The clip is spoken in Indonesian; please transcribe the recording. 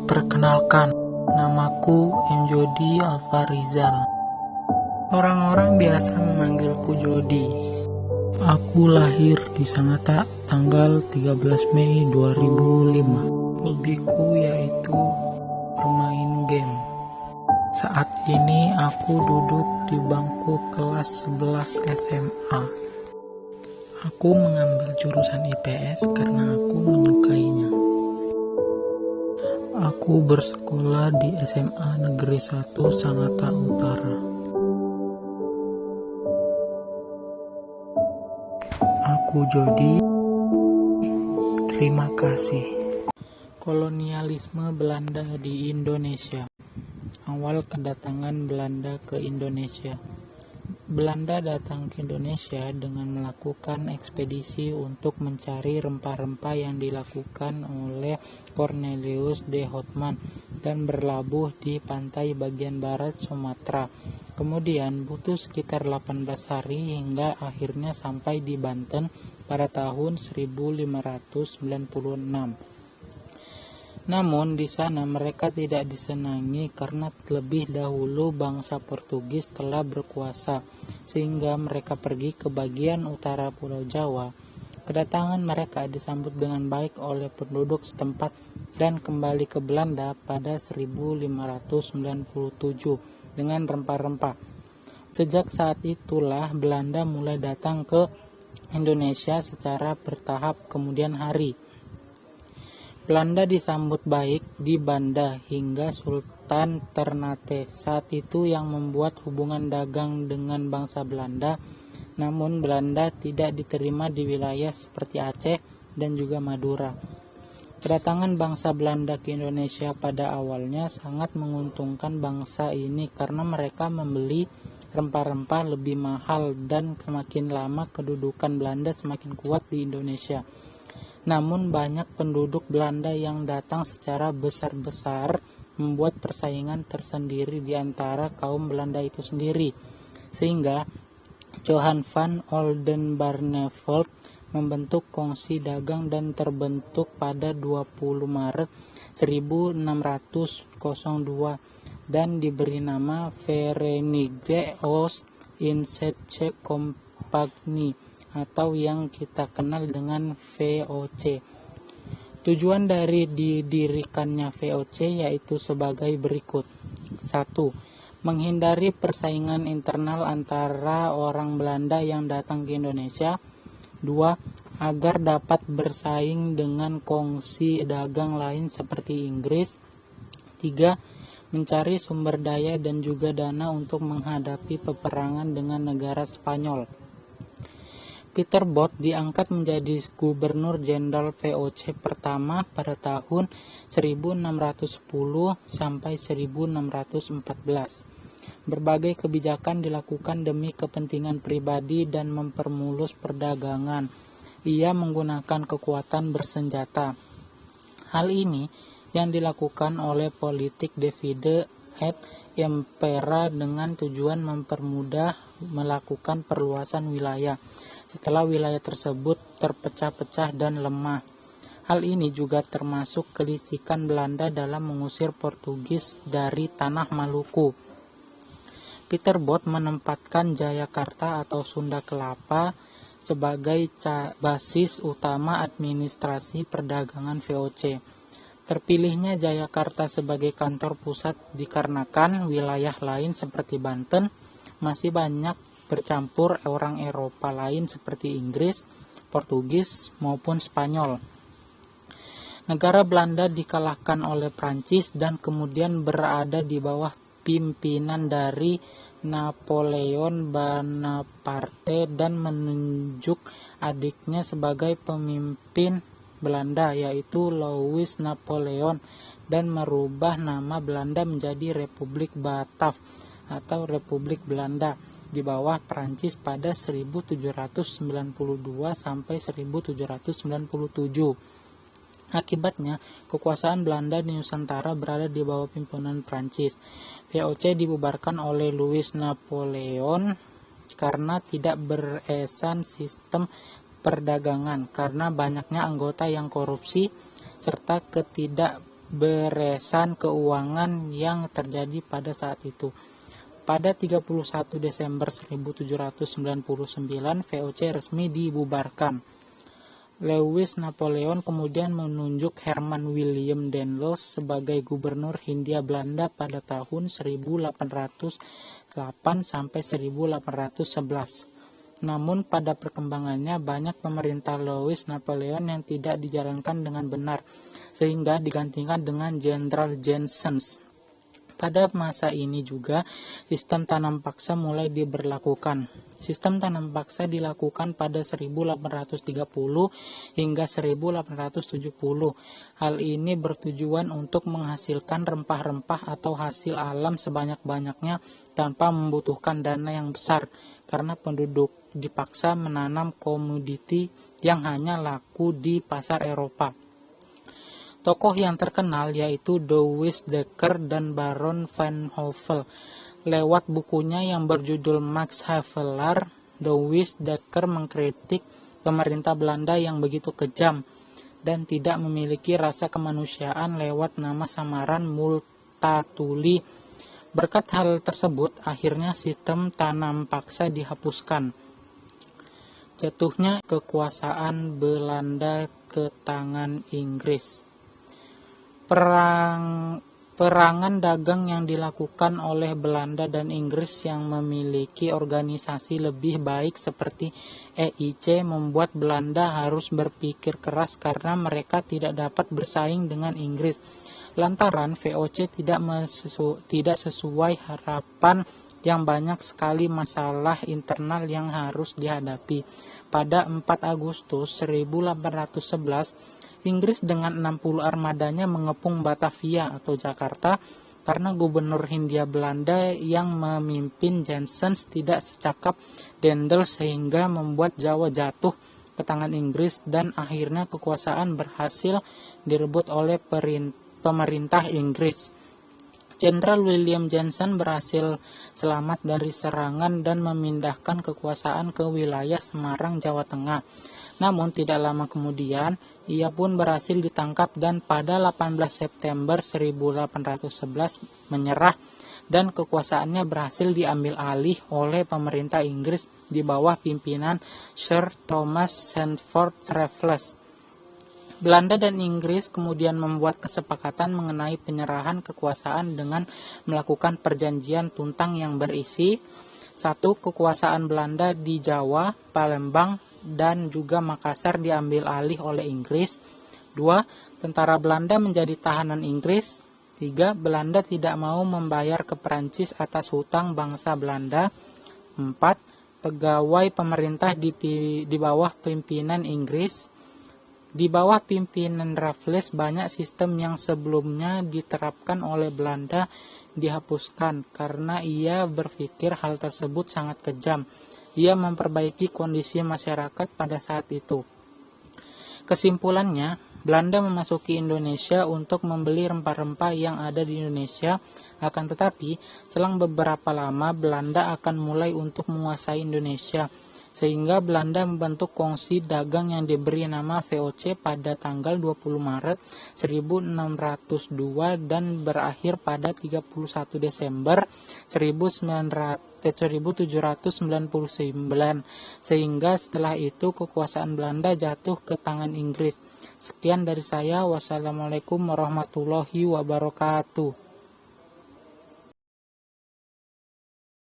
Perkenalkan, namaku M. Jody Alfarizal. Orang-orang biasa memanggilku Jody. Aku lahir di Sangatta tanggal 13 Mei 2005. Hobiku yaitu bermain game. Saat ini aku duduk di bangku kelas 11 SMA. Aku mengambil jurusan IPS karena aku menyukainya. Aku bersekolah di SMA Negeri 1 Sangatta Utara. Aku Jody. Terima kasih. Kolonialisme Belanda di Indonesia. Awal kedatangan Belanda ke Indonesia. Belanda datang ke Indonesia dengan melakukan ekspedisi untuk mencari rempah-rempah yang dilakukan oleh Cornelius de Houtman dan berlabuh di pantai bagian barat Sumatera. Kemudian butuh sekitar 18 hari hingga akhirnya sampai di Banten pada tahun 1596. Namun di sana mereka tidak disenangi karena lebih dahulu bangsa Portugis telah berkuasa, sehingga mereka pergi ke bagian utara Pulau Jawa. Kedatangan mereka disambut dengan baik oleh penduduk setempat dan kembali ke Belanda pada 1597 dengan rempah-rempah. Sejak saat itulah Belanda mulai datang ke Indonesia secara bertahap kemudian hari. Belanda disambut baik di Banda hingga Sultan Ternate saat itu yang membuat hubungan dagang dengan bangsa Belanda, namun Belanda tidak diterima di wilayah seperti Aceh dan juga Madura. Kedatangan bangsa Belanda ke Indonesia pada awalnya sangat menguntungkan bangsa ini karena mereka membeli rempah-rempah lebih mahal dan semakin lama kedudukan Belanda semakin kuat di Indonesia. Namun banyak penduduk Belanda yang datang secara besar-besar membuat persaingan tersendiri di antara kaum Belanda itu sendiri. Sehingga Johan van Oldenbarnevelt membentuk kongsi dagang dan terbentuk pada 20 Maret 1602 dan diberi nama Verenigde Oost-Indische Compagnie atau yang kita kenal dengan VOC. Tujuan dari didirikannya VOC yaitu sebagai berikut. 1. Menghindari persaingan internal antara orang Belanda yang datang ke Indonesia. 2. Agar dapat bersaing dengan kongsi dagang lain seperti Inggris. 3. Mencari sumber daya dan juga dana untuk menghadapi peperangan dengan negara Spanyol. Peter Both diangkat menjadi Gubernur Jenderal VOC pertama pada tahun 1610 sampai 1614. Berbagai kebijakan dilakukan demi kepentingan pribadi dan mempermulus perdagangan. Ia menggunakan kekuatan bersenjata. Hal ini yang dilakukan oleh politik divide et impera dengan tujuan mempermudah melakukan perluasan wilayah setelah wilayah tersebut terpecah-pecah dan lemah. Hal ini juga termasuk kelicikan Belanda dalam mengusir Portugis dari tanah Maluku. Peter Both menempatkan Jayakarta atau Sunda Kelapa sebagai basis utama administrasi perdagangan VOC. Terpilihnya Jayakarta sebagai kantor pusat dikarenakan wilayah lain seperti Banten masih banyak bercampur orang Eropa lain seperti Inggris, Portugis maupun Spanyol. Negara Belanda dikalahkan oleh Prancis dan kemudian berada di bawah pimpinan dari Napoleon Bonaparte dan menunjuk adiknya sebagai pemimpin Belanda yaitu Louis Napoleon dan merubah nama Belanda menjadi Republik Bataaf atau Republik Belanda di bawah Prancis pada 1792 sampai 1797. Akibatnya, kekuasaan Belanda di Nusantara berada di bawah pimpinan Prancis. VOC dibubarkan oleh Louis Napoleon karena tidak beresan sistem perdagangan, karena banyaknya anggota yang korupsi serta pemberesan keuangan yang terjadi pada saat itu. Pada 31 Desember 1799, VOC resmi dibubarkan. Louis Napoleon kemudian menunjuk Herman William Daendels sebagai gubernur Hindia Belanda pada tahun 1808 sampai 1811. Namun pada perkembangannya banyak pemerintah Louis Napoleon yang tidak dijalankan dengan benar, sehingga digantikan dengan Jenderal Janssens. Pada masa ini juga sistem tanam paksa mulai diberlakukan. Sistem tanam paksa dilakukan pada 1830 hingga 1870. Hal ini bertujuan untuk menghasilkan rempah-rempah atau hasil alam sebanyak-banyaknya tanpa membutuhkan dana yang besar, karena penduduk dipaksa menanam komoditi yang hanya laku di pasar Eropa. Tokoh yang terkenal yaitu Douwes Dekker dan Baron van Hove. Lewat bukunya yang berjudul Max Havelaar, Douwes Dekker mengkritik pemerintah Belanda yang begitu kejam dan tidak memiliki rasa kemanusiaan lewat nama samaran Multatuli. Berkat hal tersebut, akhirnya sistem tanam paksa dihapuskan. Jatuhnya kekuasaan Belanda ke tangan Inggris. Perangan dagang yang dilakukan oleh Belanda dan Inggris yang memiliki organisasi lebih baik seperti EIC membuat Belanda harus berpikir keras karena mereka tidak dapat bersaing dengan Inggris. Lantaran VOC tidak sesuai harapan yang banyak sekali masalah internal yang harus dihadapi. Pada 4 Agustus 1811, Inggris dengan 60 armadanya mengepung Batavia atau Jakarta karena gubernur Hindia Belanda yang memimpin Janssens tidak secakap Daendels sehingga membuat Jawa jatuh ke tangan Inggris dan akhirnya kekuasaan berhasil direbut oleh pemerintah Inggris. Jenderal William Jansen berhasil selamat dari serangan dan memindahkan kekuasaan ke wilayah Semarang, Jawa Tengah. Namun tidak lama kemudian, ia pun berhasil ditangkap dan pada 18 September 1811 menyerah dan kekuasaannya berhasil diambil alih oleh pemerintah Inggris di bawah pimpinan Sir Thomas Sandford Raffles. Belanda dan Inggris kemudian membuat kesepakatan mengenai penyerahan kekuasaan dengan melakukan perjanjian tuntang yang berisi 1. Kekuasaan Belanda di Jawa, Palembang, dan juga Makassar diambil alih oleh Inggris. 2. Tentara Belanda menjadi tahanan Inggris. 3. Belanda tidak mau membayar ke Perancis atas hutang bangsa Belanda. 4. Pegawai pemerintah di bawah pimpinan Inggris. Di bawah pimpinan Raffles, banyak sistem yang sebelumnya diterapkan oleh Belanda dihapuskan karena ia berpikir hal tersebut sangat kejam. Ia memperbaiki kondisi masyarakat pada saat itu. Kesimpulannya, Belanda memasuki Indonesia untuk membeli rempah-rempah yang ada di Indonesia, akan tetapi selang beberapa lama Belanda akan mulai untuk menguasai Indonesia, sehingga Belanda membentuk kongsi dagang yang diberi nama VOC pada tanggal 20 Maret 1602 dan berakhir pada 31 Desember 1799, sehingga setelah itu kekuasaan Belanda jatuh ke tangan Inggris. Sekian dari saya, wassalamualaikum warahmatullahi wabarakatuh.